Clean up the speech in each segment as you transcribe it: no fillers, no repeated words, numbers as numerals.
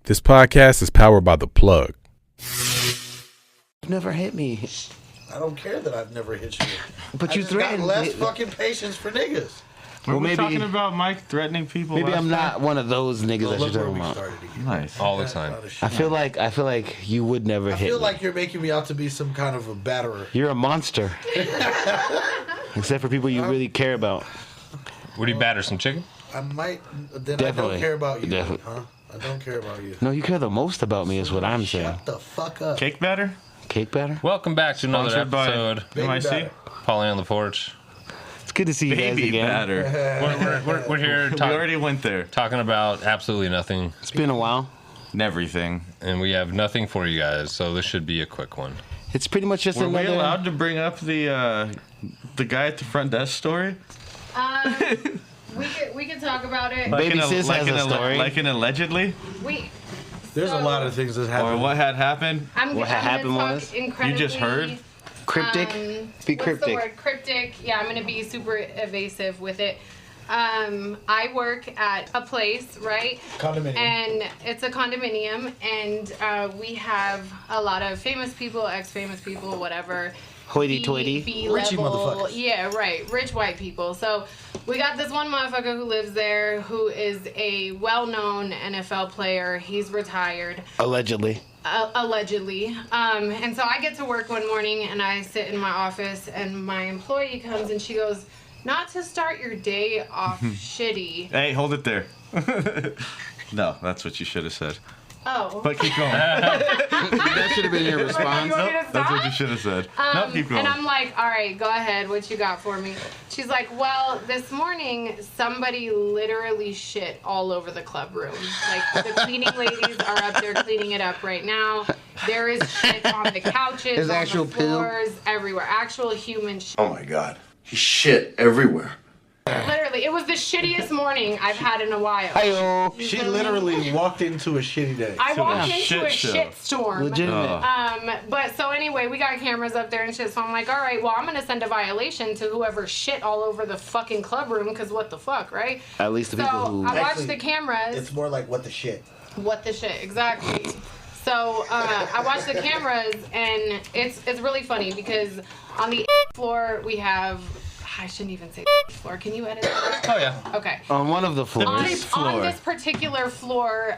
This podcast is powered by The Plug. Never hit me. I don't care that I've never hit you. But you threatened got less fucking patience for niggas. Well, maybe talking about Mike threatening people. Maybe I'm not one of those niggas that you're talking about. Nice. All the time. I feel like you would never hit me. I feel like you're making me out to be some kind of a batterer. You're a monster. Except for people you really care about. Would you batter some chicken? I might. Then Definitely. I don't care about you. Definitely. Huh? I don't care about you. No, you care the most about me is what I'm saying. Shut the fuck up. Cake batter? Cake batter? Welcome back to another Sponsored by episode. MIC? Polly on the Porch. It's good to see you guys Baby again. batter. We're here We already went there. talking about absolutely nothing, It's been a while. Everything. and we have nothing for you guys, so this should be a quick one. It's pretty much just Were we another. allowed to bring up the guy at the front desk story? We can talk about it. Baby sis has a story. Like an allegedly? There's a lot of things that happen. Or what had happened? What happened talk was? incredibly, You just heard? Cryptic? Be What's the cryptic. word? Cryptic. Yeah, I'm gonna be super evasive with it. I work at a place, right? Condominium. And it's a condominium, and we have a lot of famous people, ex-famous people, whatever. Hoity-toity. Richie B-level. motherfuckers. Yeah, right. Rich white people. So we got this one motherfucker who lives there who is a well-known NFL player. He's retired. Allegedly. Allegedly. And so I get to work one morning and I sit in my office and my employee comes and she goes, "Not to start your day off shitty." Hey, hold it there. No, that's what you should have said. Oh. But keep going. That should have been your response. You want me to Nope, that's what stop? you should have said. No, keep going. And I'm like, all right, go ahead. What you got for me? She's like, well, this morning somebody literally shit all over the club room. Like the cleaning ladies are up there cleaning it up right now. There is shit on the couches, There's on actual the poo? floors, everywhere. Actual human shit. Oh my God. He shit everywhere. Literally, it was the shittiest morning I've had in a while. Hi-yo. She literally walked into a shitty day. I walked a into shit a show. shit storm. Legitimate. But so anyway, we got cameras up there and shit. So I'm like, all right, well, I'm gonna send a violation to whoever shit all over the fucking club room, because what the fuck, right? At least the So people who. I watched Actually, the cameras. It's more like what the shit. What the shit, exactly. So I watched the cameras, and it's really funny because on the floor we have. I shouldn't even say floor. Can you edit that? Oh yeah. Okay. On one of the floors. On this particular floor,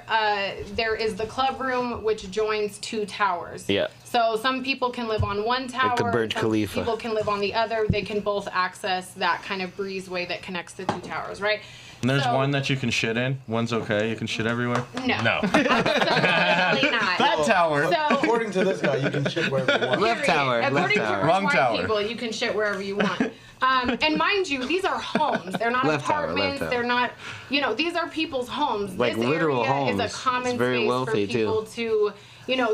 there is the club room, which joins two towers. Yeah. So some people can live on one tower. the Burj some Khalifa. people can live on the other. They can both access that kind of breezeway that connects the two towers, right? And there's So- one that you can shit in. One's okay. You can shit everywhere. No. No. Absolutely not. That tower. So, According to this guy, you can shit wherever you want. Left tower. According Left to tower. rich Wrong white tower. people, you can shit wherever you want. And mind you, these are homes. They're not Left tower, left apartments. tower. They're not, these are people's homes. Like this literal area is homes. a common It's very space wealthy, for people to,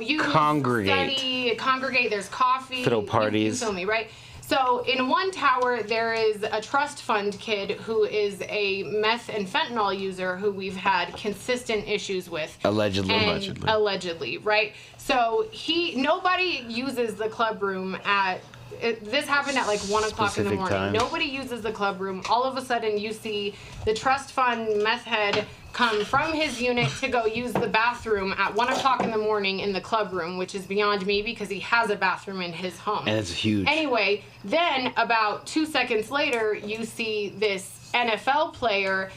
use, Congregate. study, congregate. There's coffee. Throw You parties. feel me, right? So in one tower, there is a trust fund kid who is a meth and fentanyl user who we've had consistent issues with. Allegedly. And allegedly, right? So nobody uses the club room this happened at like 1 o'clock in the Specific morning. times. Nobody uses the club room. All of a sudden you see the trust fund meth head come from his unit to go use the bathroom at 1 o'clock in the morning in the club room, which is beyond me because he has a bathroom in his home. And it's huge. Anyway, then about 2 seconds later, you see this NFL player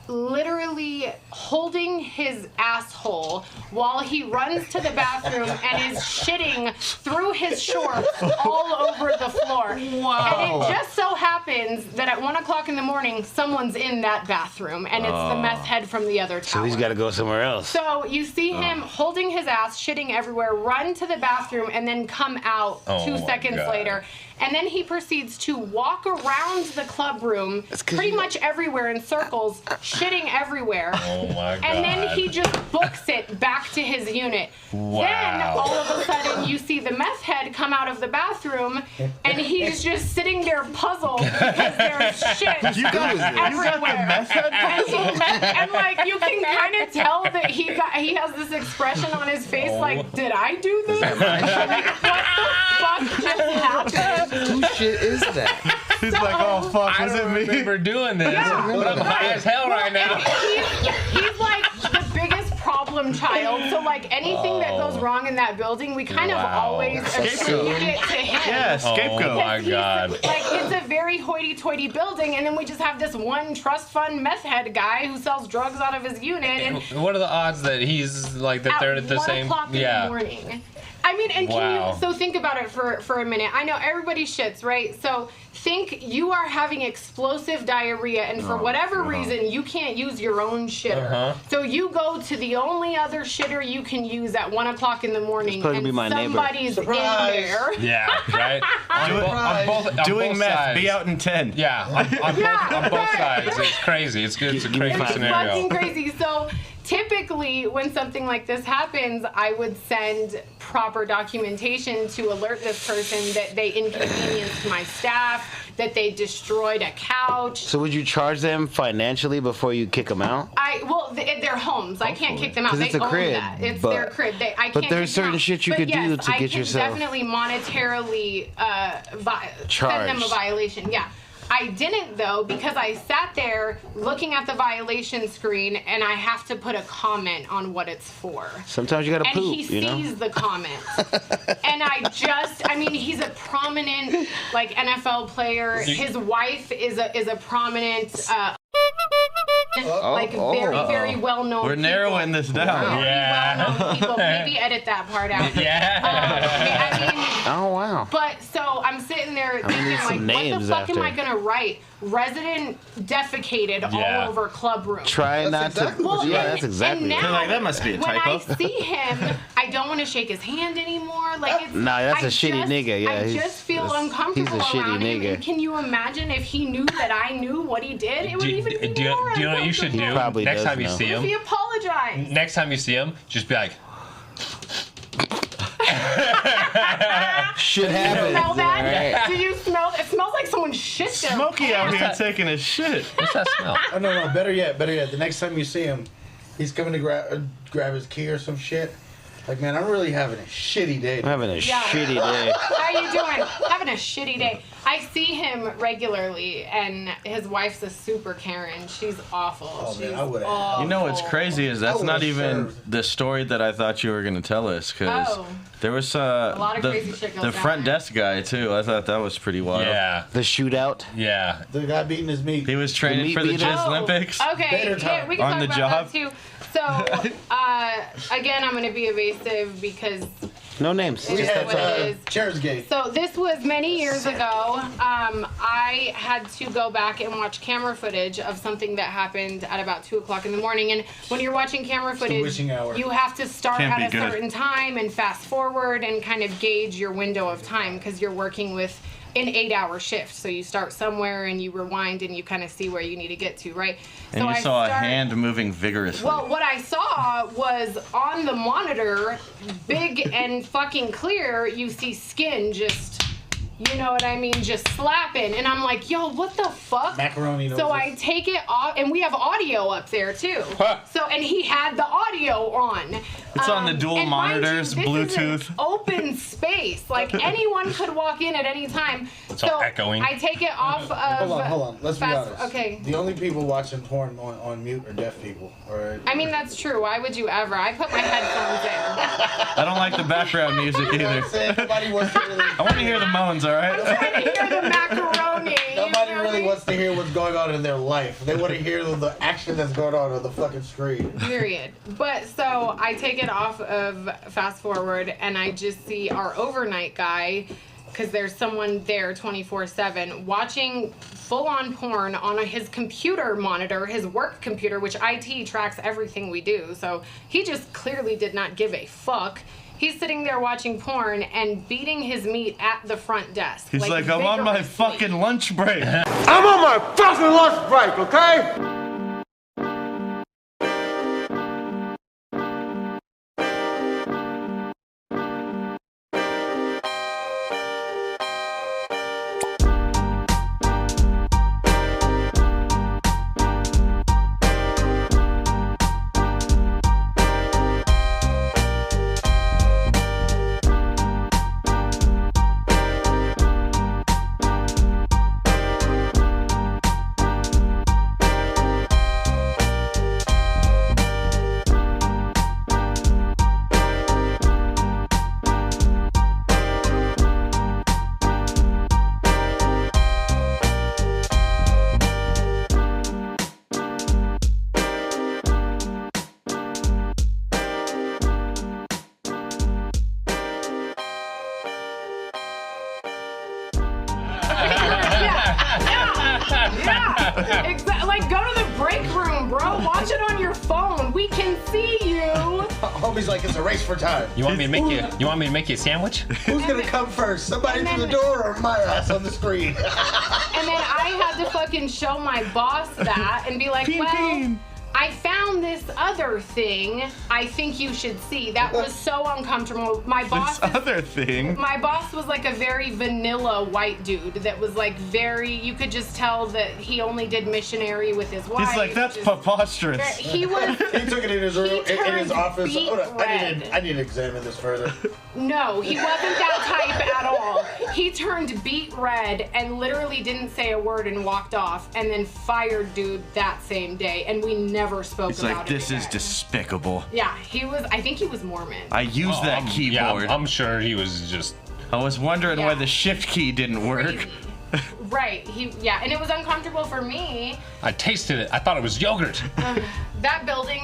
literally holding his asshole while he runs to the bathroom and is shitting through his shorts all over the floor. Wow. And it just so happens that at 1 o'clock in the morning, someone's in that bathroom, and it's the meth head from the other tower. So he's got to go somewhere else. So you see him holding his ass, shitting everywhere, run to the bathroom, and then come out Oh 2 my seconds God. later. And then he proceeds to walk around the club room, 'cause pretty you- much everywhere in circles, shitting everywhere. Oh my God. And then he just books it back to his unit. Wow. Then all of a sudden you see the meth head come out of the bathroom, and he's just sitting there puzzled because there's shit everywhere. And like you can kind of tell that he has this expression on his face, like, did I do this? Like, what the fuck just happened? Whose shit is that? He's like, oh fuck, I was it don't me? remember doing this, Yeah. but I'm high as hell right now. He's like the biggest problem problem child. So like anything that goes wrong in that building, we kind of always attribute it to him. Yeah, scapegoat. Oh my He's- God. Like it's a very hoity-toity building, and then we just have this one trust fund meth head guy who sells drugs out of his unit. And What are the odds that he's like that they're at the 1 same? o'clock in the morning. I mean, and Wow. so think about it for a minute. I know everybody shits, right? So think you are having explosive diarrhea, and for whatever reason, you can't use your own shitter. So you go to the only other shitter you can use at 1 o'clock in the morning, supposed to and be my neighbor. somebody's in Surprise. there. Yeah, right. on Doing both meth. sides. Be out in 10. Yeah, on both sides. It's crazy. It's good. It's a crazy It's scenario. fucking crazy. So typically, when something like this happens, I would send proper documentation to alert this person that they inconvenienced my staff, that they destroyed a couch. So would you charge them financially before you kick them out? Their homes. I can't kick them out. 'Cause They it's a own crib, that. It's but- their crib. I can't but there's kick them certain out. shit you But could do yes, to get I can yourself- definitely monetarily send them a Charged. violation. Yeah. I didn't though, because I sat there looking at the violation screen and I have to put a comment on what it's for. Sometimes you gotta And poop, he you know? sees the comment. And I mean, he's a prominent like NFL player. His wife is a prominent very well known. We're narrowing this down. Yeah. Very well known people. Maybe edit that part out. Yeah. I mean, Oh, wow. but so I'm sitting there need thinking, some like, what the names fuck am I after. gonna write? Resident defecated Yeah. all over club room. Try not exactly to. what Yeah, you- that's exactly and it. now, Like, that must be a when I typo. see him, I don't want to shake his hand anymore. Like, it's, Nah, that's I a shitty just- nigga, yeah, I he's- just feel he's a uncomfortable shitty around him. nigga. And can you imagine if he knew that I knew what he did? It would even be Do you more know what you should do? uncomfortable. Probably Next does time you know. see If he him, apologized. next time you see him, just be like, Shit happens. Smell that? Right. Do you smell? It smells like someone shit there. Smokey out here taking his shit. what's that smell? Oh, no. Better yet. The next time you see him, he's coming to grab his key or some shit. Like, man, I'm really having a shitty day. I'm having a Yeah. shitty day. How you doing? Having a shitty day. I see him regularly, and his wife's a super Karen. She's awful. Oh, man, She's I would've- awful. You know what's crazy is that's I not would've even served. the story that I thought you were going to tell us, because Oh. there was lot of crazy shit goes the down front there. desk guy too. I thought that was pretty wild. Yeah. The shootout. Yeah. The guy beating his meat. He was training meat for the beater? Jizz Oh, Olympics. Okay, Banter yeah, time. we can On talk the about job. that too. So, again, I'm going to be evasive because No names. We Just had what it is. Chairs Gate. So this was many years ago. I had to go back and watch camera footage of something that happened at about 2 o'clock in the morning. And when you're watching camera footage, witching hour. you have to start Can't at be a good. certain time and fast forward and kind of gauge your window of time because you're working with an 8-hour shift. So you start somewhere and you rewind and you kind of see where you need to get to, right? And so you I saw a start- hand moving vigorously. Well, what I saw was on the monitor, big and fucking clear, you see skin just, you know what I mean, just slapping. And I'm like, yo, what the fuck? Macaroni So noses. I take it off, and we have audio up there too. So, and he had the audio on. It's on the dual and mind you, monitors, this is Bluetooth. an open space. Like anyone could walk in at any time. It's all echoing. I take it off of. Hold on. Let's be fast- honest. Okay. The only people watching porn on mute are deaf people. Or I mean, that's true. Why would you ever? I put my headphones in. I don't like the background music You know what either. I'm saying? Nobody wants to really. I want to hear the moans, all right? Trying to hear the macaroni. Nobody you know really what wants to hear what's going on in their life. They want to hear the action that's going on the fucking screen. Period. But so I take it off of fast forward and I just see our overnight guy, because there's someone there 24/7 watching full-on porn on his computer monitor, his work computer, which IT tracks everything we do. So he just clearly did not give a fuck. He's sitting there watching porn and beating his meat at the front desk. He's like, I'm on my vigorously. fucking lunch break. I'm on my fucking lunch break, okay? Yeah, exactly. Like, go to the break room, bro. Watch it on your phone. We can see you. Homie's like, it's a race for time. You want me to make you? You want me to make you a sandwich? Who's gonna come first? Somebody through the door or my ass on the screen? And then I had to fucking show my boss that and be like, well, I found this other thing I think you should see. That was so uncomfortable. My boss My boss was like a very vanilla white dude that was like you could just tell that he only did missionary with his wife. He's like, that's preposterous. He was He took it in his room, in his office. beet Hold on, red. I need to examine this further. No, he wasn't that type at all. He turned beet red and literally didn't say a word and walked off, and then fired dude that same day, and we never spoke It's about like, it this is again. despicable. Yeah, I think he was Mormon. I used that keyboard. Yeah, I'm sure he was just. I was wondering why Yeah. the shift key didn't work. Crazy. Right, and it was uncomfortable for me. I tasted it. I thought it was yogurt. That building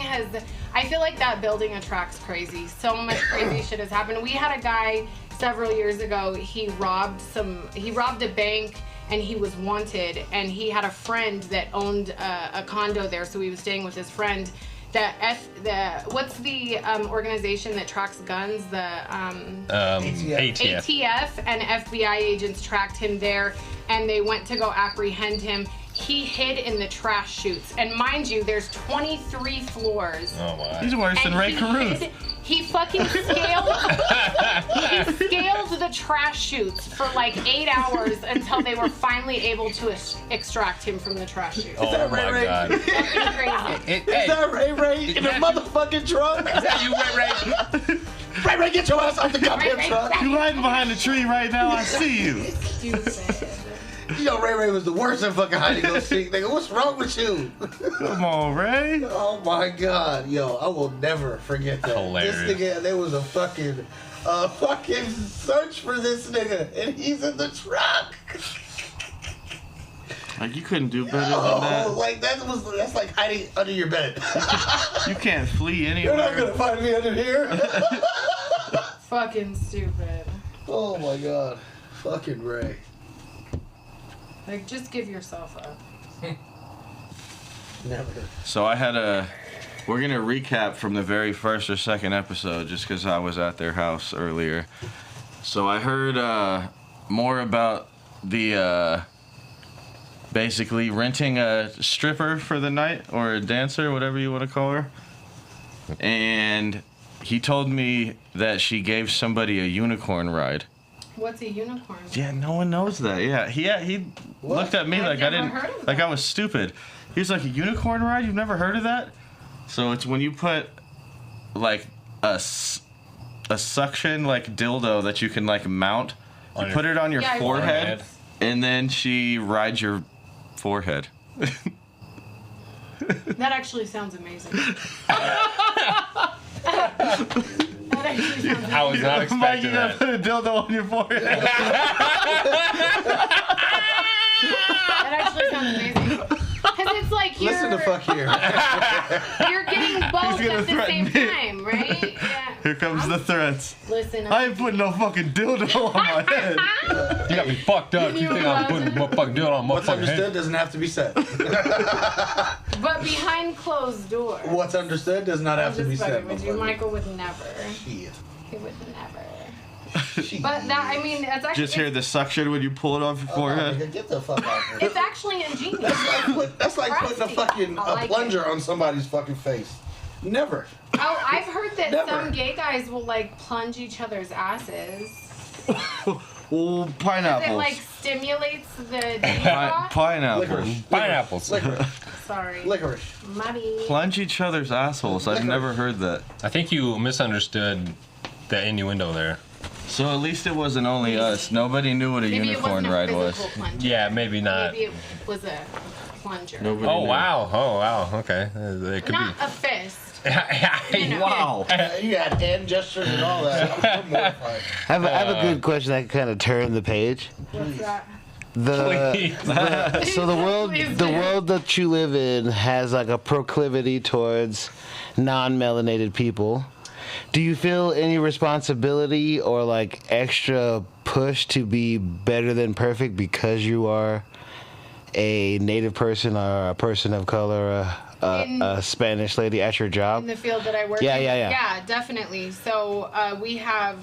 I feel like that building attracts crazy. So much crazy shit has happened. We had a guy several years ago, he robbed a bank and he was wanted, and he had a friend that owned a condo there, so he was staying with his friend. What's the organization that tracks guns? The ATF. ATF and FBI agents tracked him there, and they went to go apprehend him. He hid in the trash chutes, and mind you, there's 23 floors. Oh my. He's worse than Ray Caruth. He fucking scaled the trash chutes for like 8 hours until they were finally able to extract him from the trash chutes. Oh my Ray? God. Fucking crazy. Is that Ray in a motherfucking trunk? Is that you, Ray? Ray, get your ass off the goddamn truck. You hiding behind the tree right now. I see you. Stupid. You know, Ray was the worst at fucking hide and go seek. Nigga, what's wrong with you? Come on, Ray. Oh my God, yo, I will never forget that. Hilarious. This nigga, there was a fucking search for this nigga, and he's in the truck. Like, you couldn't do better than Oh, that. like that's like hiding under your bed. You can't flee You're not anywhere. gonna find me under here. Fucking stupid. Oh my God, fucking Ray. Like, just give yourself up. Never. So we're gonna recap from the very first or second episode, just because I was at their house earlier. So I heard more about the basically renting a stripper for the night, or a dancer, whatever you want to call her. And he told me that she gave somebody a unicorn ride. What's a unicorn? Yeah, no one knows that. Yeah, he looked at me like I never didn't, heard of like that. I was stupid. He was like, a unicorn ride? You've never heard of that? So it's when you put like a suction like dildo that you can like mount. You put it on your Yeah, I forehead, forehead. and then she rides your forehead. That actually sounds amazing. That actually sounds amazing. I was not Mike, expecting you gotta that. put a dildo on your forehead. That actually sounds amazing. Because it's like Listen to fuck here. you're getting both gonna at the threaten same me. time, right? Yeah. Here comes the threats. Listen, I ain't putting no fucking dildo on my head. You got me fucked up. You think I'm putting motherfucking deal on What's motherfucking understood head? doesn't have to be said. but behind closed doors. What's understood does not have to be Just said. fucking with you. motherfucker. Michael would never. Shit. He would never. But that, I mean, that's actually. Just hear the suction when you pull it off your forehead. Nigga, get the fuck out of here. It's actually ingenious. That's like putting a Crusty. fucking I like plunger it. on somebody's fucking face. Never. Oh, I've heard that Never. some gay guys will like plunge each other's asses. Oh, pineapples. It like stimulates the D-spot. Pineapples. Licorice. Pineapples. Licorice. Sorry. Licorice. Muddy. Plunge each other's assholes. I've never heard that. I think you misunderstood the innuendo there. So at least it wasn't only us. Nobody knew what a Maybe unicorn it wasn't ride a was. physical plunger. Yeah, maybe not. Maybe it was a plunger. Nobody Oh knew. wow! Oh wow! Okay, it could Not a fist. be. Wow. You had hand gestures and all that. I'm mortified. I have a good question that can kind of turn the page. What's that? So the world Please the do. world that you live in has like a proclivity towards non-melanated people. Do you feel any responsibility or like extra push to be better than perfect because you are a native person or a person of color, a Spanish lady at your job? In the field that I work Yeah, in? yeah, yeah. Yeah, definitely. So we have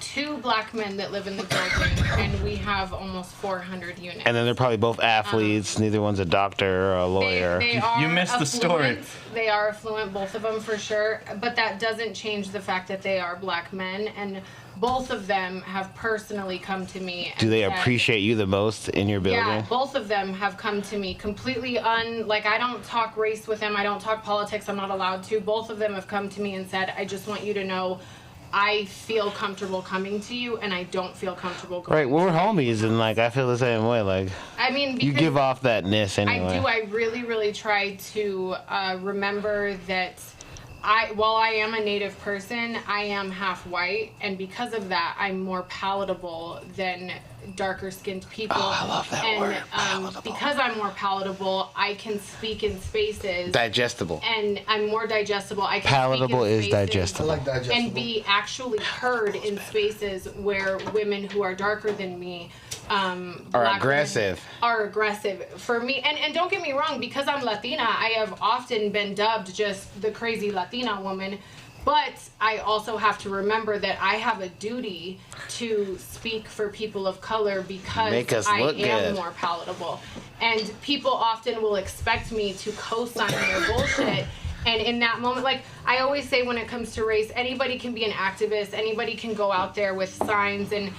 2 black men that live in the building, and we have almost 400 units. And then they're probably both athletes. Neither one's a doctor or a lawyer. They are You missed the story. affluent. They are affluent, both of them for sure. But that doesn't change the fact that they are black men, and both of them have personally come to me. And Do they said, appreciate you the most in your building? Yeah, both of them have come to me completely like I don't talk race with them. I don't talk politics. I'm not allowed to. Both of them have come to me and said, I just want you to know I feel comfortable coming to you, and I don't feel comfortable going. Right, well, we're homies, and like I feel the same way. Like, I mean, you give off that ness anyway. I do. I really, really try to remember that while I am a native person, I am half white, and because of that, I'm more palatable than darker skinned people. Oh, I love that word, palatable. Because I'm more palatable, I can speak in spaces. Digestible. And I'm more digestible. I can Palatable speak in is spaces digestible. I like digestible. and be actually heard in spaces where women who are darker than me Are black aggressive. women are aggressive for me. And don't get me wrong, because I'm Latina, I have often been dubbed just the crazy Latina woman. But I also have to remember that I have a duty to speak for people of color because Make us I look am good. more palatable. And people often will expect me to co-sign their bullshit. And in that moment, like I always say when it comes to race, anybody can be an activist. Anybody can go out there with signs and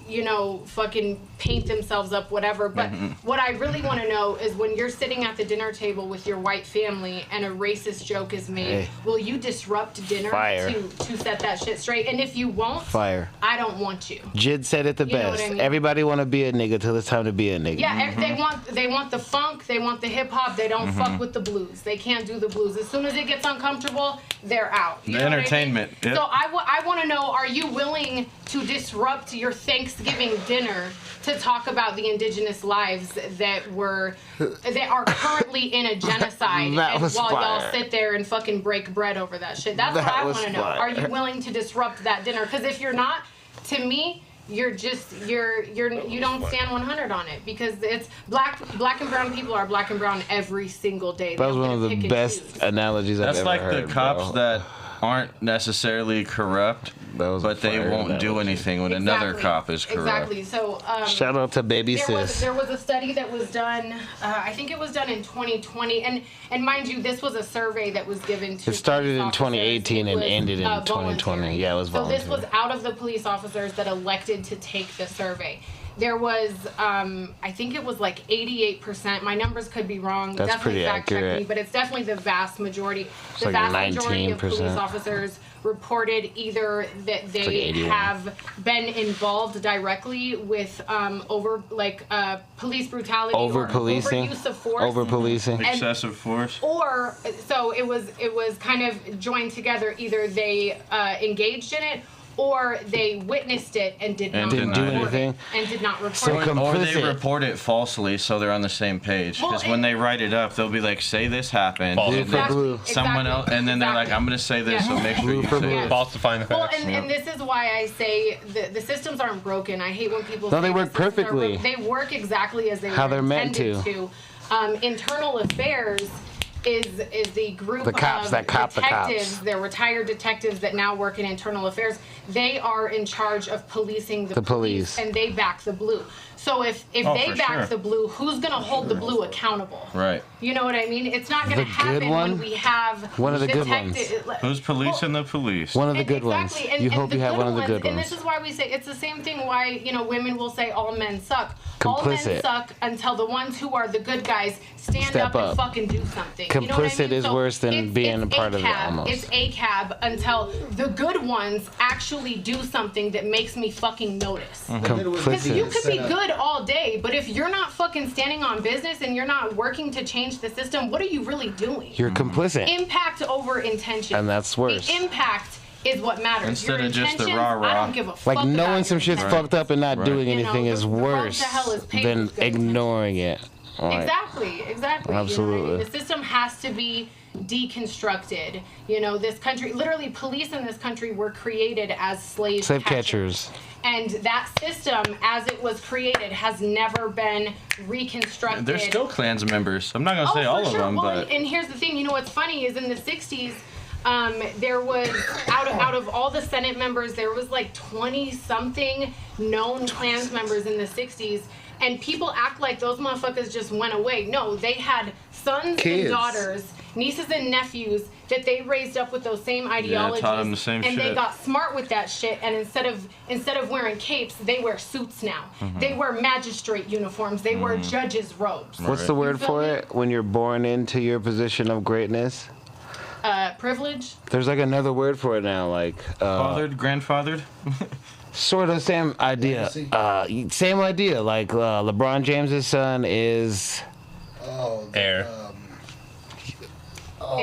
you know, fucking paint themselves up, whatever. But what I really want to know is when you're sitting at the dinner table with your white family and a racist joke is made, will you disrupt dinner to set that shit straight? And if you won't, I don't want you. Jid said it the You know best. what I mean? Everybody want to be a nigga till it's time to be a nigga. Yeah, they want the funk, they want the hip hop, they don't fuck with the blues. They can't do the blues. As soon as it gets uncomfortable, they're out. You The know what I mean? entertainment. Yep. So I want to know, are you willing to disrupt your Thanksgiving dinner to talk about the indigenous lives that are currently in a genocide That and was while y'all fire. sit there and fucking break bread over that shit? That's That what I was want to know. fire. Are you willing to disrupt that dinner? Because if you're not, to me, you don't stand 100 on it, because it's black and brown people are black and brown every single day. That was one of the best analogies I've That's ever like heard. the cops bro. that aren't necessarily corrupt, but they fire won't do analogy. anything when another cop is corrupt. Exactly. So Shout out to baby sis. there was a study that was done. I think it was done in 2020, and mind you, this was a survey that was given to. It started in police 2018 officers. and It was, ended in 2020. voluntary. Yeah, it was So voluntary. this was out of the police officers that elected to take the survey. There was, I think it was like 88%. My numbers could be wrong. That's definitely pretty fact check accurate. me, but it's definitely the vast majority. The like vast majority of 19%. police officers reported either that they like 81. have been involved directly with police brutality or Over-policing. overuse of force. Over-policing. And- Excessive force. Or so it was kind of joined together. Either they engaged in it, or they witnessed it and did not didn't do report anything. it, and did not report So it. Or they complicit. report it falsely, so they're on the same page. Well, Because when they write it up, they'll be like, "Say this happened," False. and Blue for then blue. someone else, and then they're like, "I'm gonna say this, so make sure Blue you for say blue. it." Falsifying the Well, facts. and this is why I say the systems aren't broken. I hate when people No, say they the work systems are perfectly. broken. They work exactly as they How were they're meant intended to. Internal affairs is the group The cops of that cop the detectives. cops. They're retired detectives that now work in internal affairs. They are in charge of policing the police. and they back the blue. So if Oh, they for back sure. the blue, who's gonna hold the blue accountable? Right. You know what I mean? It's not gonna The good happen one? when we have One of the good ones. Who's policing the police? One of the good ones. Exactly. You hope the you have one of the ones, good And ones. this is why we say it's the same thing why, women will say all men suck. All men Complicit. suck until the ones who are the good guys stand Step up and up. fucking do something. You know what I Complicit mean? is worse than it's- being a it's part of it, ACAB. almost. It's ACAB until the good ones actually do something that makes me fucking notice. Because you Complicit. could be good all day, but if you're not fucking standing on business and you're not working to change the system, what are you really doing? You're complicit. Impact over intention. And that's worse. The impact is what matters. Instead Your of just the intentions, rah-rah. I don't give a fuck Like knowing about some your shit's intentions. fucked up and not doing You know, anything is the road worse to hell is paved than with good ignoring it. Like, Exactly. You know what I mean? Absolutely. The system has to be deconstructed. You know, this country, literally police in this country were created as slave catchers. And that system, as it was created, has never been reconstructed. There's still Klans members. I'm not going to say all of them, but... And here's the thing. You know what's funny is in the 60s, there was, out of all the Senate members, there was like 20-something known Klans members in the 60s. And people act like those motherfuckers just went away. No, they had sons and daughters, nieces and nephews that they raised up with those same ideologies. Yeah, taught them the same and shit. they got smart with that shit. And instead of wearing capes, they wear suits now. They wear magistrate uniforms. They wear judges' robes. What's the word for it when you're born into your position of greatness? Privilege. There's like another word for it now, like fathered, grandfathered. Sort of same idea. Same idea. Like LeBron James's son is heir.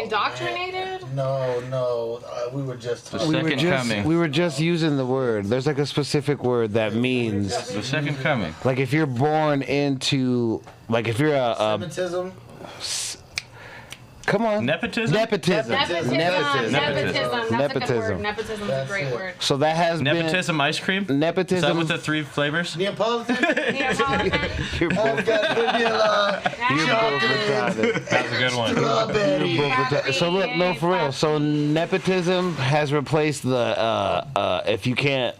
Indoctrinated? No. We were just talking. We were just using the word. There's like a specific word that means The second coming. like if you're born into like if you're a Semitism. come on Nepotism? Nepotism. That's a good word. Nepotism. Nepotism's a great word. So that has Nepotism ice cream? been nepotism. Is that with the 3 flavors? Neapolitan. Neapolitan. You're both, Vanilla. you're both retarded. That's a good one. Strawberry. You're both retarded. So look, no, for real. So nepotism has replaced the if you can't,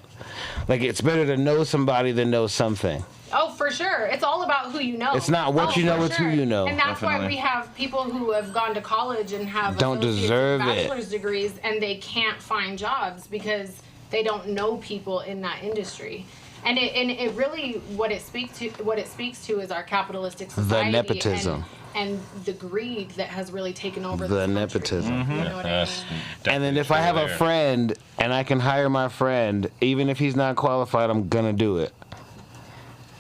like, it's better to know somebody than know something. Oh, for sure. It's all about who you know. It's not what you know, for it's who you know. And that's why Definitely. we have people who have gone to college and have Don't associates deserve and it. bachelor's degrees, and they can't find jobs because they don't know people in that industry. And it really what it speaks to is our capitalistic society. The nepotism. And the greed that has really taken over The this country. nepotism. You know what I mean? And then if I have a friend and I can hire my friend, even if he's not qualified, I'm gonna do it.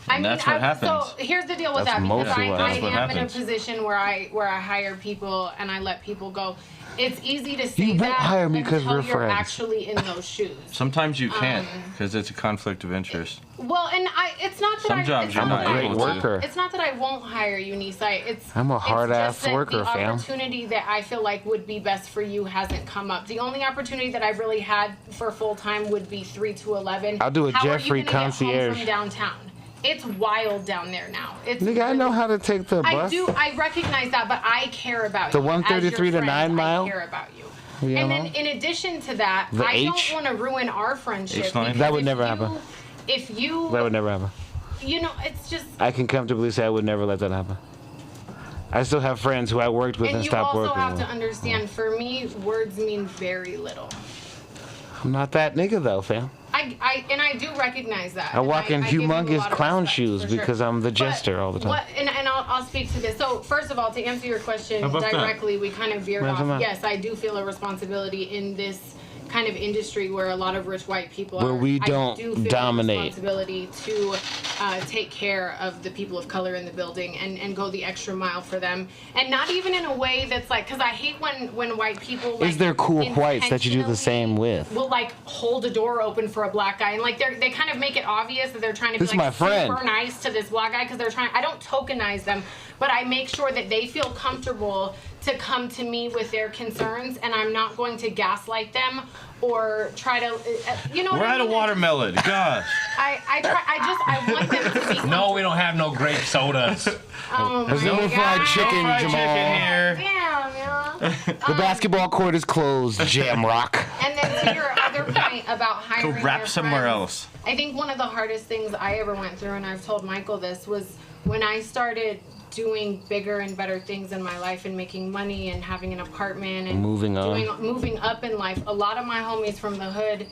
And that's what happens. So here's the deal with That's that, because mostly what I happens. am in a happens. position where I hire people and I let people go. It's easy to say You won't that hire me 'cause until we're you're friends. actually in those shoes. Sometimes you can't because it's a conflict of interest. Well, and it's not that Some jobs it's you're not not that I able won't- to. worker. It's not that I won't hire you, Nisai. I'm a hard-ass it's just that worker, the fam. opportunity that I feel like would be best for you hasn't come up. The only opportunity that I've really had for full time would be 3 to 11. I'll do a How Jeffrey are you gonna concierge. Get home from downtown? It's wild down there now. It's Nigga, I know how to take the bus. I recognize that, but I care about The you. 133 As your to friend, 9 Mile? I care about you. You And know? then in addition to that, The I H? don't want to ruin our friendship. H-line? because That would if never you- happen. If you, That would never happen. you know, it's just. I can comfortably say I would never let that happen. I still have friends who I worked with and, And you stopped also working have with. to understand, for me, words mean very little. I'm not that nigga though, fam. I do recognize that. I walk in and I give you a humongous lot of clown respect, shoes for sure. because I'm the But jester all the time. And I'll speak to this. So first of all, to answer your question How about that? directly, we kind of veered Where's the off. map? Yes, I do feel a responsibility in this kind of industry where a lot of rich white people Where are. we I don't do feel dominate. A responsibility to take care of the people of color in the building and go the extra mile for them, and not even in a way that's like, because I hate when white people. Like, Is there cool whites that you do the same with? Will like hold a door open for a black guy, and like they kind of make it obvious that they're trying to This be is like my friend. super nice to this black guy because they're trying. I don't tokenize them, but I make sure that they feel comfortable to come to me with their concerns, and I'm not going to gaslight them or try to, you know. We're what I out of mean? watermelon. Gosh. I want them to be. No, we don't have no grape sodas. Oh There's no my more fried God. chicken, Fried Jamal. chicken here. Damn, yeah. The basketball court is closed, Jamrock. And then to your other point about Go hiring rap your somewhere friends, else. I think one of the hardest things I ever went through, and I've told Michael this, was when I started doing bigger and better things in my life and making money and having an apartment and Moving up in life. A lot of my homies from the hood,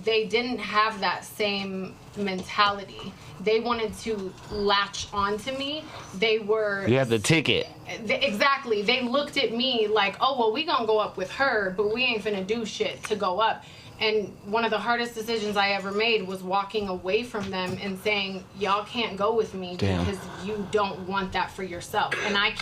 they didn't have that same mentality. They wanted to latch onto me. They were. You have the ticket. Exactly. They looked at me like, oh, well, we gonna go up with her, but we ain't finna do shit to go up. And one of the hardest decisions I ever made was walking away from them and saying, y'all can't go with me because you don't want that for yourself. And I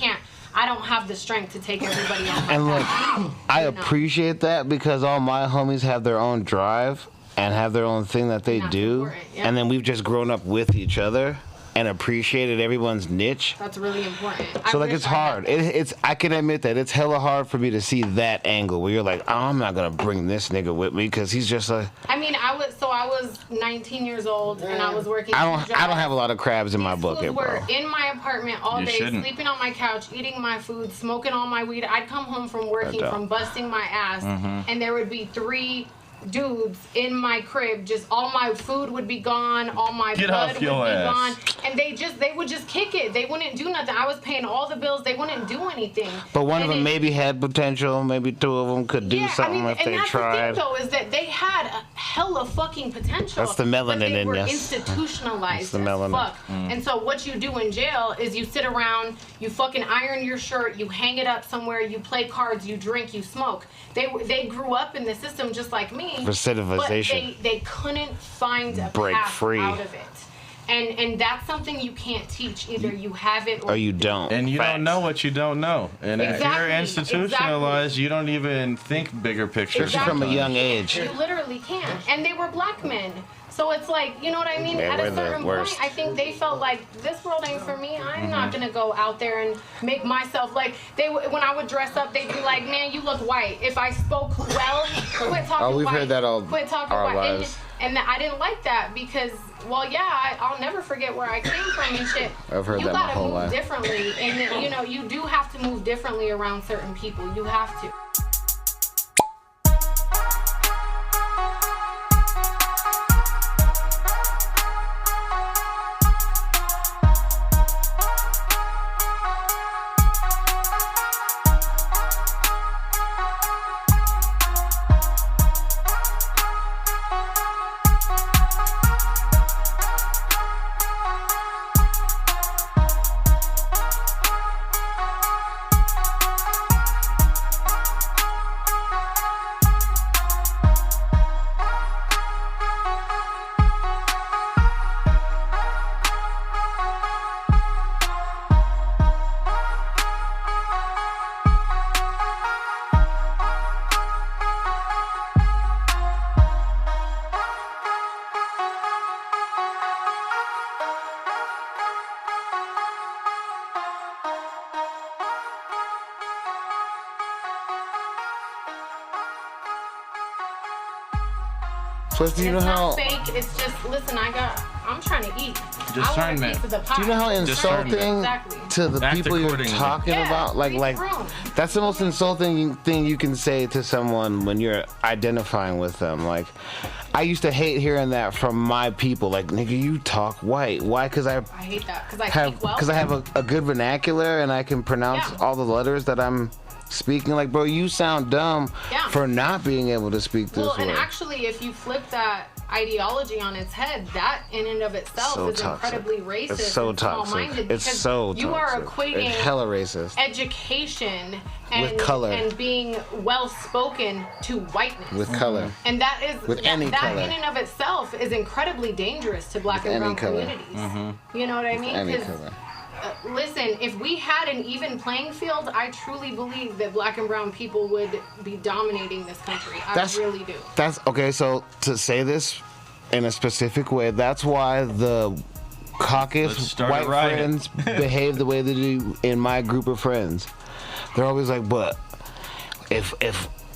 don't have the strength to take everybody on my And look, path. I You know? appreciate that because all my homies have their own drive and have their own thing that they That's do. important, yeah. And then we've just grown up with each other. and appreciated everyone's niche. That's really important. So like it's hard. I can admit that it's hella hard for me to see that angle where you're like, oh, I'm not gonna bring this nigga with me because he's just a. I mean, I was 19 years old and I was working. I don't have a lot of crabs in my bucket, bro. Were in my apartment all day, sleeping on my couch, eating my food, smoking all my weed. I'd come home from working, from busting my ass, and there would be 3 dudes in my crib. Just all my food would be gone, all my blood would be gone, and they would just kick it. They wouldn't do nothing. I was paying all the bills. They wouldn't do anything. But one of them maybe had potential. Maybe 2 of them could do something if they tried. And that's the thing, though, is that they had a hella fucking potential. That's the melanin in They were us. institutionalized the melanin. as fuck. And so what you do in jail is you sit around, you fucking iron your shirt, you hang it up somewhere, you play cards, you drink, you smoke. They grew up in the system just like me. Recidivization. But they couldn't find a path free out of it. And that's something you can't teach. Either you have it or you don't. And you don't know what you don't know. And if you're institutionalized, you don't even think bigger picture. Especially from a young age. You literally can't. And they were black men. So it's like, you know what I mean? At a certain point, I think they felt like, this world ain't for me. I'm not going to go out there and make myself like, when I would dress up, they'd be like, man, you look white. If I spoke well, quit talking white. Oh, we've heard that all quit talking our white. lives. And I didn't like that because, well, yeah, I'll never forget where I came from and shit. I've heard that my whole life. You gotta move differently. And, you know, you do have to move differently around certain people. You have to. Plus, do you know how? It's not fake. It's just, listen, I'm trying to eat. Discernment. Do you know how insulting to the people you're talking about? Like that's the most insulting thing you can say to someone when you're identifying with them. Like, I used to hate hearing that from my people. Like, nigga, you talk white. Why? Because I hate that. Because I speak well. Because I have a good vernacular and I can pronounce all the letters that I'm speaking. Like, bro, you sound dumb for not being able to speak this way. Well, and actually, if you flip that ideology on its head, that in and of itself is incredibly racist. It's so toxic. It's so toxic. You are equating hella racist education and with color and being well spoken to whiteness with color, and that is with any color. That in and of itself is incredibly dangerous to black and brown communities. You know what I mean? Any color. Listen, if we had an even playing field, I truly believe that black and brown people would be dominating this country. I really do. That's okay. So to say this in a specific way, that's why the caucus white friends behave the way they do in my group of friends. They're always like, but if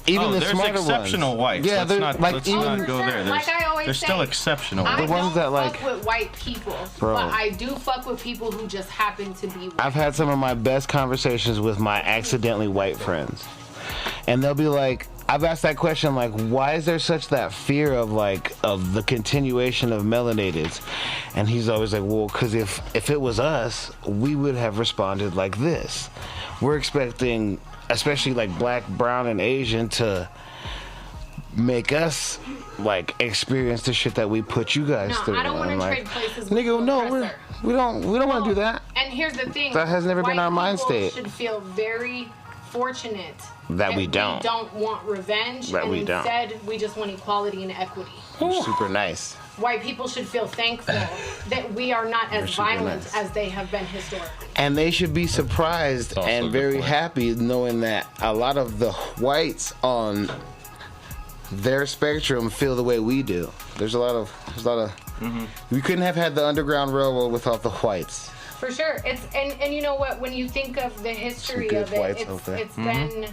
even the smarter ones, there's exceptional whites. Yeah, let's not go there. Like I always there's say, still exceptional. I the ones that don't fuck with white people, but I do fuck with people who just happen to be white. I've had some of my best conversations with my accidentally white friends, and they'll be like, I've asked that question, like, why is there such that fear of the continuation of melanateds? And he's always like, well, because if it was us, we would have responded like this. We're expecting, especially like black, brown, and Asian, to make us like experience the shit that we put you guys through. I don't want to trade places with nigga, no, we don't want to do that. And here's the thing. That has never been our mind state. Should feel very fortunate that we don't. We don't want revenge. That we don't. Instead, we just want equality and equity. Super nice. White people should feel thankful that we are not as violent as they have been historically. And they should be surprised and very happy knowing that a lot of the whites on their spectrum feel the way we do. There's a lot of. We couldn't have had the Underground Railroad without the whites. For sure. It's and you know what? When you think of the history Some of good it, whites out there. it's been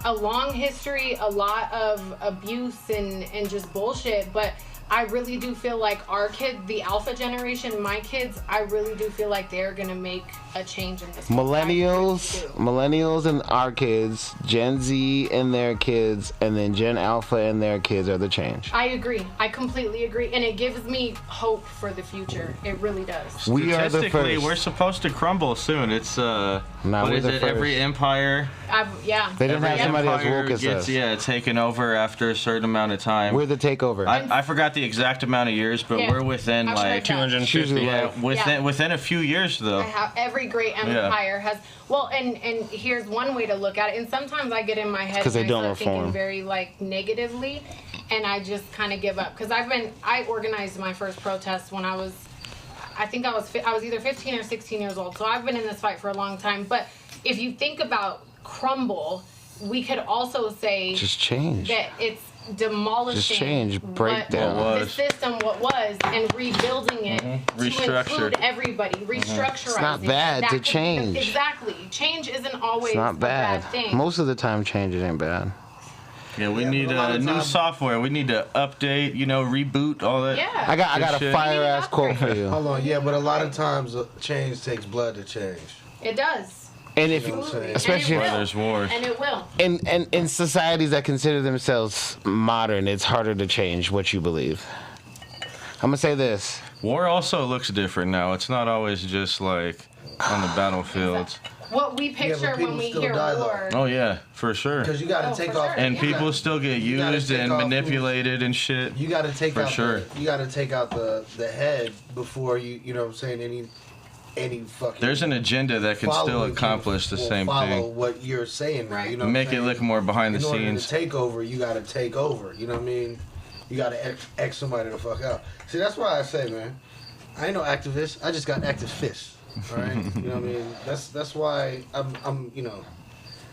a long history, a lot of abuse and just bullshit. But I really do feel like our kids, the alpha generation, my kids, I really do feel like they're gonna make a change in this. Millennials and our kids, Gen Z and their kids, and then Gen Alpha and their kids are the change. I agree. I completely agree, and it gives me hope for the future. It really does. We are the Statistically, first. we're supposed to crumble soon. It's what we're is the it? first. Every empire. They didn't have somebody as empire woke as gets us. taken over after a certain amount of time. We're the takeover. I forgot the exact amount of years, but Yeah. we're within I've like heard that. 250. yeah, within a few years though. I have every great empire has and here's one way to look at it. And sometimes I get in my head 'Cause they and I don't start thinking reform. very like negatively, and I just kind of give up because I organized my first protest when I was either 15 or 16 years old. So I've been in this fight for a long time. But if you think about crumble, we could also say Just change. that it's demolishing Just change, break down. What the was. system and rebuilding it to Restructured. include everybody, restructurizing. It's not bad That to could be- change. Exactly. Change isn't always It's not a bad. bad thing. Most of the time, change ain't bad. Yeah, we need but a lot of new time- software. We need to update, reboot all that. Yeah. I got a shit. fire ass quote for you. Hold on, yeah, but a lot of times change takes blood to change. It does. And if, You know what I'm saying? especially And it will. There's wars. And it will. in societies that consider themselves modern, it's harder to change what you believe. I'm gonna say this. War also looks different now. It's not always just like on the battlefields. What we picture people when we still hear die, though. war. Oh yeah, for sure. Because you got to Oh, take for off. sure. And Yeah. people still get You gotta used take and off manipulated and shit. You got to take For out sure. you got to take out the head before you know what I'm saying, any fucking There's an agenda that can still following accomplish the will same follow thing. what you're saying now, Right. you know what Make I'm it saying? look more behind the In order scenes. to take over, you got to take over. You know what I mean? You got to X somebody the fuck out. See, that's why I say, man, I ain't no activist. I just got active fists. All right, you know what I mean? That's why I'm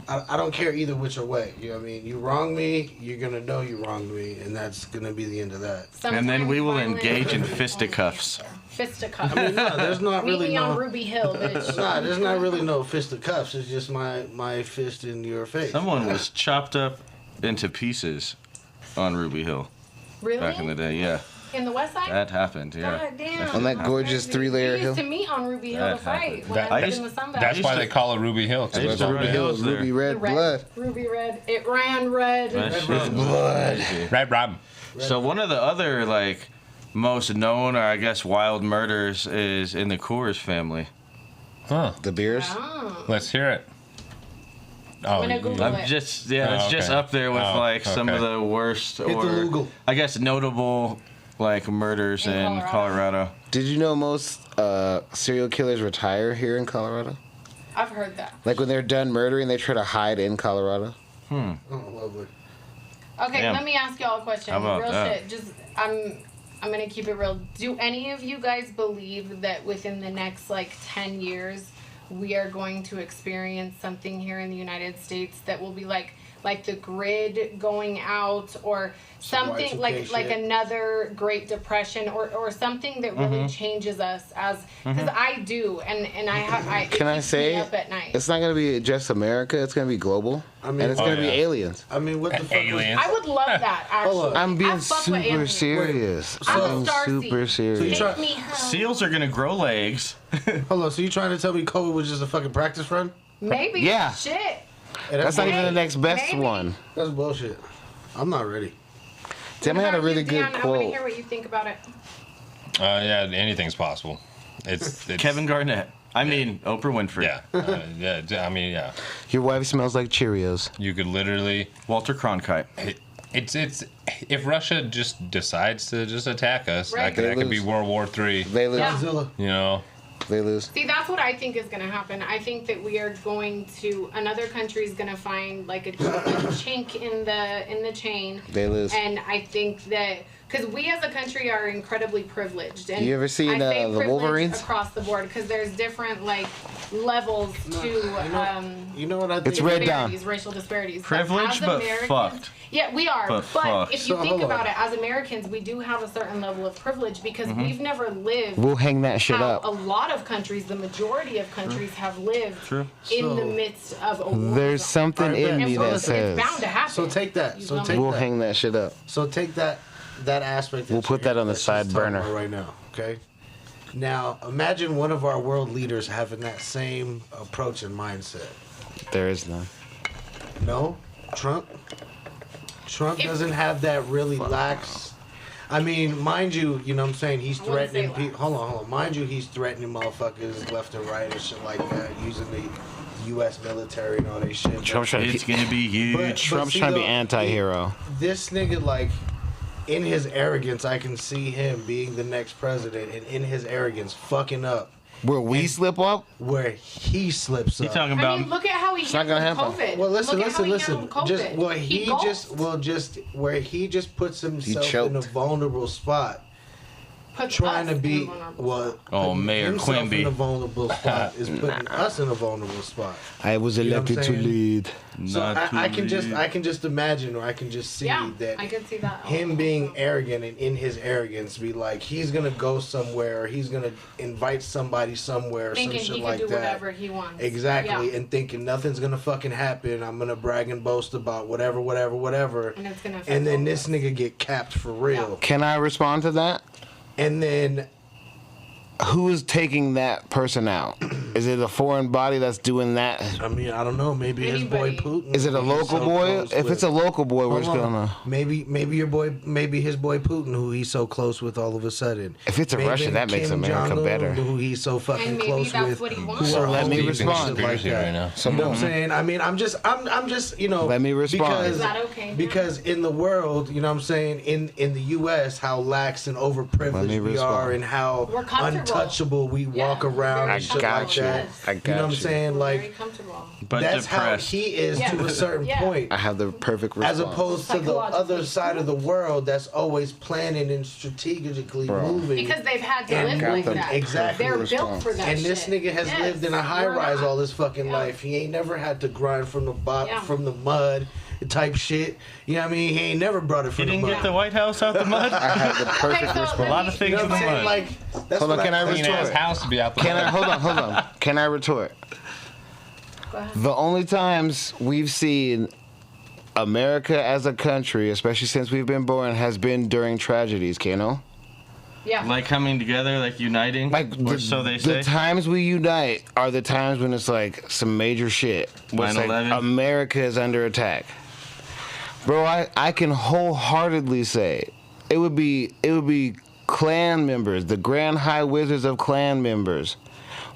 I don't care either which way. You know what I mean? You wrong me, you're gonna know you wronged me, and that's gonna be the end of that. And then we will Sometimes engage in violence is fisticuffs. the only answer. Fisticuffs. I mean, no, there's not Meet really me on no. Ruby Hill, bitch. Nah, there's not really no fist of cuffs. It's just my fist in your face. Someone was chopped up into pieces on Ruby Hill Really? back in the day. Yeah, In the West Side? that happened. Yeah. God damn. On that gorgeous Crazy. 3-layer We hill. used to meet on Ruby Hill That to fight happened. when That- I I was used- in the Sun Belt. That's why they call it Ruby Hill. 'Cause I used it's to all run red. hills there. Ruby red The red, blood. Ruby red. It ran red. That shit is Blood. crazy. Red Rob. So one of the other like most known or I guess wild murders is in the Coors family. Huh. The beers. Oh. Let's hear it. Oh, gonna Google I'm it. just Oh, it's just okay. up there with Oh, like some of okay. the worst Hit the or Google. I guess notable like murders In in Colorado. Did you know most serial killers retire here in Colorado? I've heard that. Like when they're done murdering, they try to hide in Colorado. Oh, lovely. Okay, Damn. let me ask y'all a question. How about Real that? shit. Just I'm gonna keep it real. Do any of you guys believe that within the next like 10 years we are going to experience something here in the United States that will be like the grid going out or something Y2K like shit. another Great Depression or something that really changes us as because I do and I it Can I keeps say me up at night. it's not gonna be just America? It's gonna be global, I mean, and it's oh, gonna be yeah. aliens. I mean, what the fuck? Aliens. I would love that actually. I'm I being fuck with super aliens. serious. I'm I'm a Starseed. super serious. So you Take me home. Seals are gonna grow legs. Hold on. So you trying to tell me COVID was just a fucking practice run? Maybe. Yeah. Shit. Hey, That's not even the Hey, next best maybe. one. That's bullshit. I'm not ready. Tim What had a about really you, good Dion? I want to quote. hear what you think about it. Yeah, anything's possible. It's Kevin Garnett. I mean Oprah Winfrey. Yeah. I mean, yeah. Your wife smells like Cheerios. You could literally. Walter Cronkite. It's if Russia just decides to just attack us, Right. that could be lose. World War III. They lose. Yeah. Godzilla. You know. They lose. See, that's what I think is going to happen. I think that we are going to another country is going to find like a chink in the chain. They lose. And I think that because we as a country are incredibly privileged. And You ever seen, I say the privileged Wolverines? across the board because there's different like levels to You know what I think? It's red down. disparities, racial disparities. But Privileged as but Americans- fucked. Yeah, we are. But But fuck. if you So, think hold on. about it, as Americans, we do have a certain level of privilege because we've never lived. We'll hang that shit how up. a lot of countries, the majority of countries, have lived True. in the So- midst of a war. There's something Alright, in bet. me And so that it's says bound to happen. So take that. You So feel take me? we'll that. hang that shit up. So take that aspect. We'll put that on the that she's side talking burner. about right now. Okay. Now imagine one of our world leaders having that same approach and mindset. There is none. No, Trump. Trump doesn't have that really lax. I mean, mind you, you know what I'm saying? He's I wouldn't say threatening people. lax. Hold on. Mind you, he's threatening motherfuckers left and right and shit like that, using the U.S. military and all that shit. But Trump's trying to It's gonna be huge. But- Trump's see, trying to be though, anti-hero. this nigga, like, in his arrogance, I can see him being the next president, and in his arrogance, fucking up Where we slip up? where he slips You up. talking I about? mean, look at how he not gonna handled happen. COVID. Well, listen. Look at how he handled COVID. Just where he golfed. where he just puts himself in a choked. vulnerable spot. Puts Trying us to in a be vulnerable well. spot. Oh, putting Mayor himself Quimby. in a vulnerable spot is putting us in a vulnerable spot. I was You know what I'm elected to saying? lead. So Not I too can late. just imagine, or I can just see Yeah, that I could see that. him being arrogant and in his arrogance be like he's gonna go somewhere, or he's gonna invite somebody somewhere, or thinking some shit he like could do that. whatever he wants. Exactly, Yeah. and thinking nothing's gonna fucking happen. I'm gonna brag and boast about whatever, And it's gonna affect and then all this of us. nigga get capped for real. Can I respond to that? And then Who is taking that person out? Is it a foreign body that's doing that? I mean, I don't know. Maybe his boy Anybody. Putin. Is it a he's local so boy? close If with. it's a local boy, we're just Hold on. gonna. Maybe your boy, maybe his boy Putin, who he's so close with all of a sudden. If it's a Maybe Russian, that makes Kim America Jong-un, better. Who he's so fucking And maybe close that's with. what he who wants. are Let me holding respond. shit like Conspiracy that. right now. You know what I'm saying? I mean, I'm just, you know. Let me respond. Because, Is that okay now? Because in the world, you know what I'm saying, in the U.S., how lax and Let me overprivileged we respond. are, and how We're comfortable. untouchable we walk around very and shit got like you. that. I You know got what I'm you. saying? We're very Like, comfortable. But that's depressed. how he is Yeah. to a certain Yeah. point. I have the perfect response. As opposed to the Psychologically. other side of the world that's always planning and strategically moving. Because they've had to And live like moving. that. Exactly. They're built for that And this shit. nigga has Yes. lived in a high We're rise not. all his fucking Yeah. life. He ain't never had to grind from the Yeah. from the mud type shit. You know what I mean? He ain't never brought it He from the didn't mud. get the White House out the mud. I have the perfect Okay, so response. let A lot of me- things You know in what the I'm saying? mud. Like, that's Hold on, what can I Clean ass retort? house to be out the Can I mud. hold on? Can I retort? Go ahead. The only times we've seen America as a country, especially since we've been born, has been during tragedies, Kano. Yeah. Like coming together, like uniting, Like or the, so they the say. times we unite are the times when it's like some major shit. When it's like 9/11. America is under attack. Bro, I can wholeheartedly say it would be clan members, the Grand High Wizards of clan members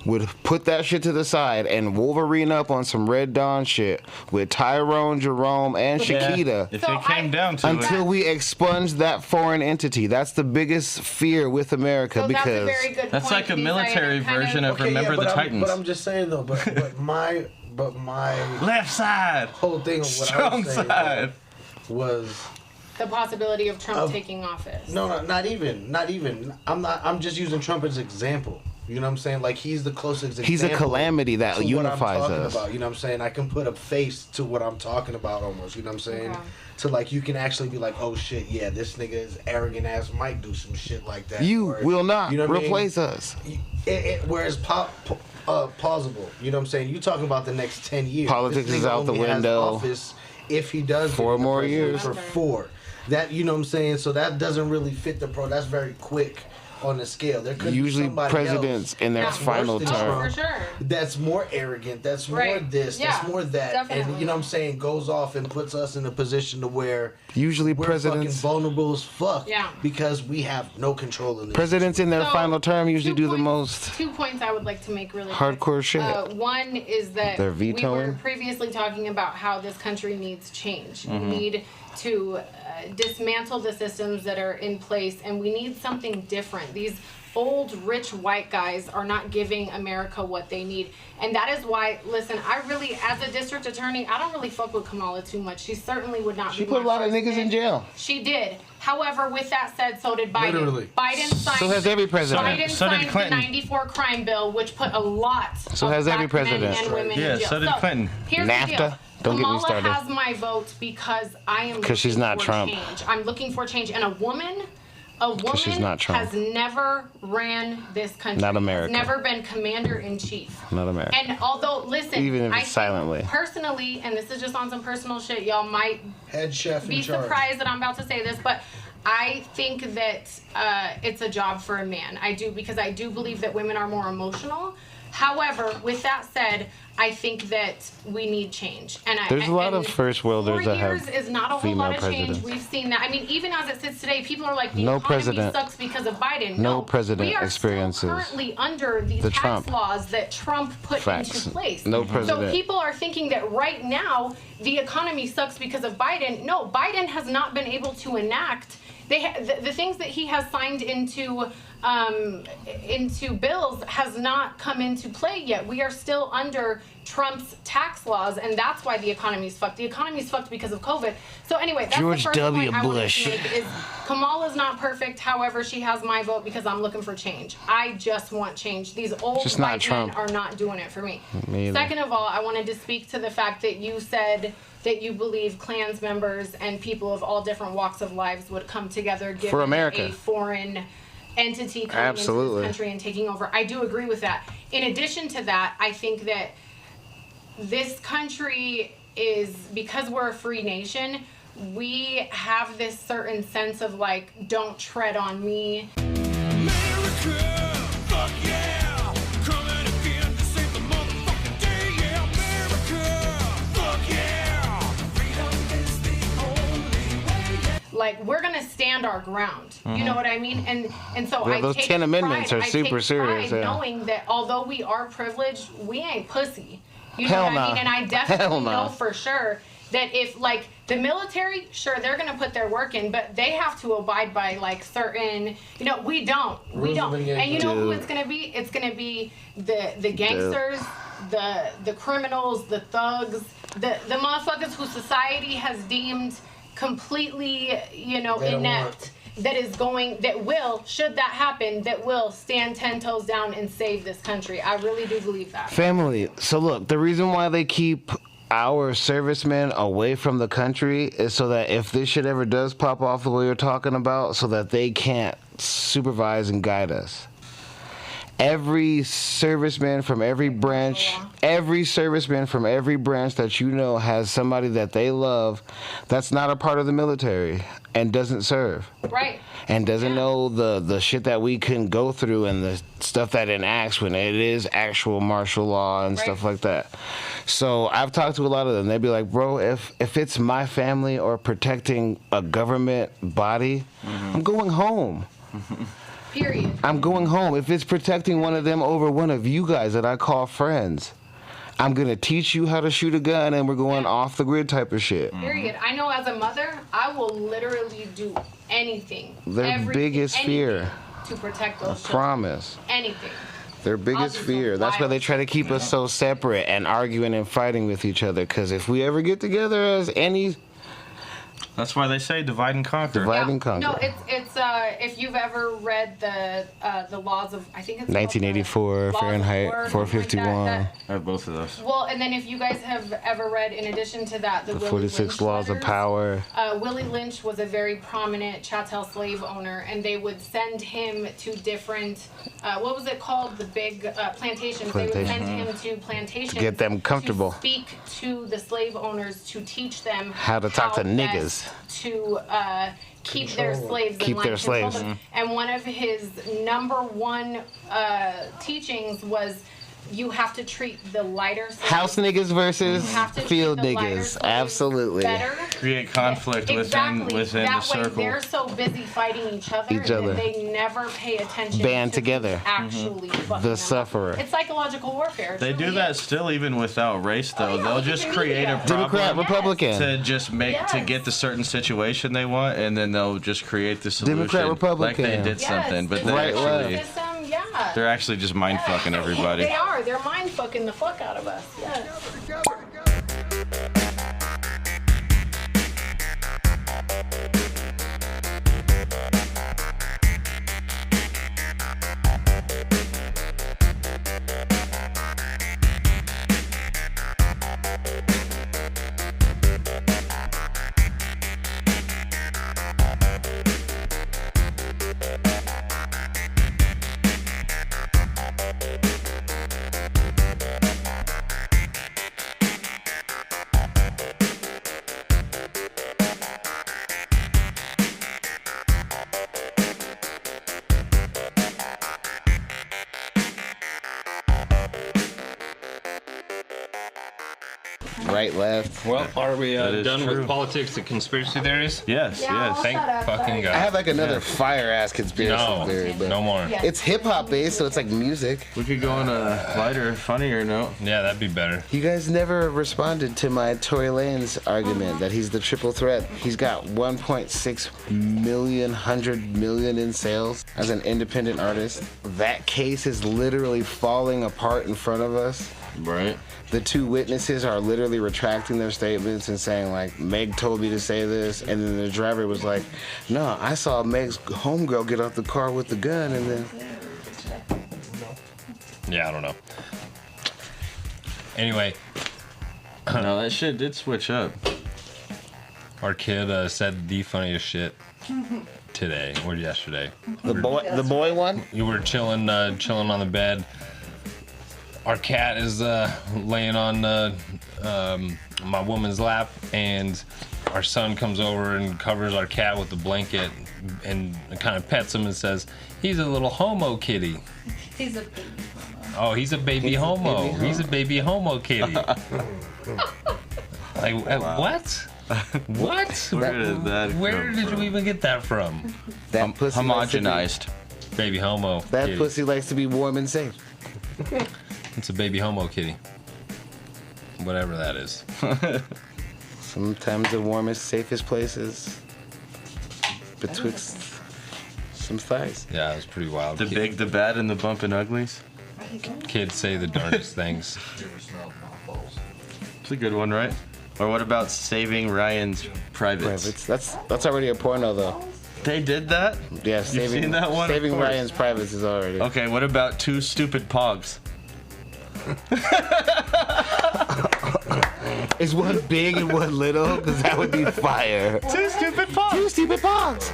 would put that shit to the side and Wolverine up on some Red Dawn shit with Tyrone, Jerome, and Shakita. If So it came I- down to Until it, we expunge that foreign entity. That's the biggest fear with America So that's a because very good that's point, like a Design. military It kind version of Remember the Titans. But I'm just saying though. But my left side, whole thing of what I strong was saying side. was the possibility of Trump taking office. no, not even. I'm just using Trump as example. You know what I'm saying? Like he's the closest example. he's a calamity that to what I'm unifies talking us. about. You know what I'm saying? I can put a face to what I'm talking about almost. You know what I'm saying? Okay. So like you can actually be like, oh shit, yeah, this nigga is arrogant ass might do some shit like that. You Or, will not you know what I mean? replace us. Whereas plausible. You know what I'm saying? You talking about the next 10 years. Politics This is nigga out the only has window. office if he does get 4 into more president years. for 4. That you know what I'm saying? So that doesn't really fit the pro. That's very quick on the scale. There could Usually be somebody presidents else in their Yeah. final Worse than term. Oh, for sure. that's more arrogant, that's more Right. this, Yeah, that's more that, definitely. and you know what I'm saying, goes off and puts us in a position to where Usually we're presidents fucking vulnerable as fuck Yeah. because we have no control in this. presidents in their So, final term usually 2 do the points- most 2 points I would like to make really hardcore quick. shit. One is that They're we were vetoing. previously talking about how this country needs change. Mm-hmm. We need to dismantle the systems that are in place, and we need something different. These old rich white guys are not giving America what they need. And that is why, listen, I really, as a district attorney, I don't really fuck with Kamala too much. She certainly would not She be put a my lot of first niggas pick. in jail. She did. However, with that said, so did Biden. Literally. Biden signed. So has every president. Biden So did signed Clinton. the 94 crime bill, which put a lot So of has every black men president. and women Yeah, in jail. so did Clinton. Here's NAFTA? the deal. Don't get me Kamala started. has my vote because I am 'Cause she's looking not for Trump. change. I'm looking for change. And a woman she's not Trump. has never ran this country. Not America. Has never been commander in chief. Not America. And although, listen, Even if I it's think silently. personally, and this is just on some personal shit, y'all might Head chef be in charge. surprised that I'm about to say this, but I think that it's a job for a man. I do, because I do believe that women are more emotional. However, with that said, I think that we need change. And There's a lot of first worlders 4 that have years is not a whole female lot of change. presidents. We've seen that. I mean, even as it sits today, people are like, the No economy president- sucks because of Biden. no president we are experiences still currently under these the tax Trump. laws that Trump put Facts. into place. No So president. people are thinking that right now the economy sucks because of Biden. No, Biden has not been able to enact the things that he has signed into bills has not come into play yet. We are still under Trump's tax laws, and that's why the economy's fucked. The economy's fucked because of COVID. So anyway, that's George the first W. point I wanted Bush. to make is Kamala's not perfect. However, she has my vote because I'm looking for change. I just want change. These old Just not white Trump. men are not doing it for me. Me either. Second of all, I wanted to speak to the fact that you said that you believe Klans members and people of all different walks of lives would come together given For America. a foreign entity coming Absolutely. into this country and taking over. I do agree with that. In addition to that, I think that this country is, because we're a free nation, we have this certain sense of like, don't tread on me. America, fuck yeah, coming again to save the motherfucking day. Yeah, America, fuck yeah, freedom is the only way. Like, we're gonna stand our ground. You know what I mean? And so Yeah, I those take 10 amendments pride, are I super take serious, pride yeah. knowing that although we are privileged, we ain't pussy. You know Hell what I nah. mean? And I Hell definitely nah. know for sure that if, like, the military, sure, they're gonna put their work in, but they have to abide by like certain, you know, we don't. Rules of the game. And you know who Dude. it's gonna be? It's gonna be the gangsters, the criminals, the thugs, the motherfuckers who society has deemed completely, you know, They don't inept. That will, should that happen, that will stand 10 toes down and save this country. I really do believe that. Family. So look, the reason why they keep our servicemen away from the country is so that if this shit ever does pop off the way you're talking about, so that they can't supervise and guide us. Every serviceman from every branch, that you know has somebody that they love that's not a part of the military and doesn't serve. Right. And doesn't know the shit that we can go through and the stuff that enacts when it is actual martial law and stuff like that. So I've talked to a lot of them. They'd be like, bro, if it's my family or protecting a government body, I'm going home. Period. I'm going home. If it's protecting one of them over one of you guys that I call friends, I'm going to teach you how to shoot a gun and we're going off the grid type of shit. Period. I know as a mother, I will literally do anything. Their biggest fear. To protect those children. Promise. Anything. Their biggest I'll do fear. some That's why wild they try to keep us so separate and arguing and fighting with each other. Because if we ever get together as any... That's why they say divide and conquer. Divide and conquer. No, it's if you've ever read the laws of, I think it's called 1984, the Laws of Fahrenheit War, something like 451. that. I have both of those. Well, and then if you guys have ever read, in addition to that, the Willie 46 Lynch Laws of letters, Power. Willie Lynch was a very prominent chattel slave owner, and they would send him to different, what was it called? The big plantations. They would send him to plantations To get them comfortable. To speak to the slave owners to teach them How to talk to best niggas. To keep their slaves Keep in line. their control slaves. them. And one of his number one teachings was you have to treat the lighter slaves. House niggas versus You have to treat field the lighter niggas. slaves Absolutely. better. Create conflict Exactly. within that the way circle. they're so busy fighting each other, that they never pay attention Band to together. actually fucking The them. sufferer. It's psychological warfare. It They do truly that is. still even without race though. yeah, They'll look just at the create a media. Democrat, problem Republican. to just make to Yes. get the certain situation they want, and then they'll just create the solution Democrat, like they Republican. did Yes, something, but the they Right, social actually left. system Yeah. They're actually just mind fucking everybody. They are. They're mind fucking the fuck out of us. Yeah. Right, left. Well, are we That is done true. with politics and conspiracy theories? Yes, Yeah, yes. Thank fucking I God. have like another fire ass conspiracy theory, No, but no more. Yeah. it's hip hop based, so it's like music. We could go on a lighter, funnier note. Yeah, that'd be better. You guys never responded to my Tory Lanez argument that he's the triple threat. He's got 1.6 million in sales as an independent artist. That case is literally falling apart in front of us. Right. The two witnesses are literally retracting their statements and saying, like, Meg told me to say this. And then the driver was like, no, I saw Meg's homegirl get off the car with the gun. And then Yeah, I don't know. Anyway, No, that shit did switch up. our kid said the funniest shit today or yesterday. the boy one. You were chilling on the bed. Our cat is laying on my woman's lap, and our son comes over and covers our cat with a blanket and kind of pets him and says, "He's a little homo kitty." He's a baby. Oh, he's a baby homo. He's a baby homo kitty. Like, what? What? Where did you even get that from? That pussy likes to be- Homogenized. Baby homo. That kitty. pussy likes to be warm and safe. It's a baby homo kitty. Whatever that is. Sometimes the warmest, safest places betwixt some thighs. Yeah, it was pretty wild. The big, the bad, and the bumpin' uglies. Kids say the darndest things. It's a good one, right? Or what about Saving Ryan's Privates? That's already a porno though. They did that? Yeah, You've seen that one? Of Saving course. Ryan's Privates is already. Okay, what about Two Stupid Pogs? Is one big and one little? Because that would be fire. Two Stupid Pogs! Two stupid pogs.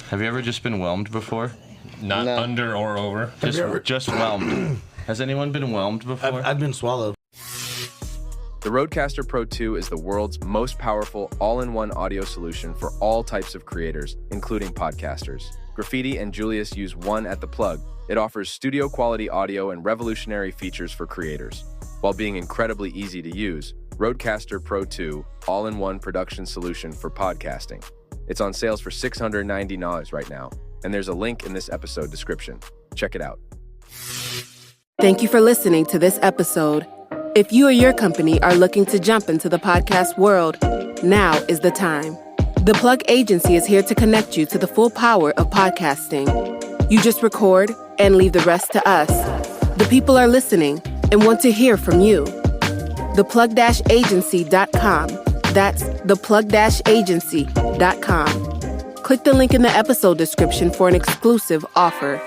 Have you ever just been whelmed before? Not No. under or over. Just whelmed. Has anyone been whelmed before? I've been swallowed. The Rodecaster Pro 2 is the world's most powerful all-in-one audio solution for all types of creators, including podcasters. Graffiti and Julius use one at the plug. It offers studio-quality audio and revolutionary features for creators. While being incredibly easy to use, Rodecaster Pro 2, all-in-one production solution for podcasting. It's on sales for $690 right now, and there's a link in this episode description. Check it out. Thank you for listening to this episode. If you or your company are looking to jump into the podcast world, now is the time. The Plug Agency is here to connect you to the full power of podcasting. You just record and leave the rest to us. The people are listening and want to hear from you. theplug-agency.com. That's theplug-agency.com. Click the link in the episode description for an exclusive offer.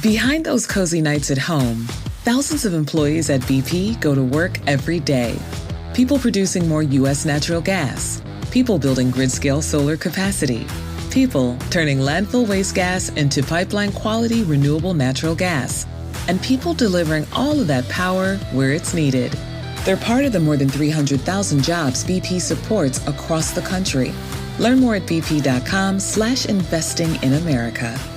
Behind those cozy nights at home, thousands of employees at BP go to work every day. People producing more U.S. natural gas. People building grid-scale solar capacity. People turning landfill waste gas into pipeline-quality renewable natural gas. And people delivering all of that power where it's needed. They're part of the more than 300,000 jobs BP supports across the country. Learn more at bp.com/investing in America.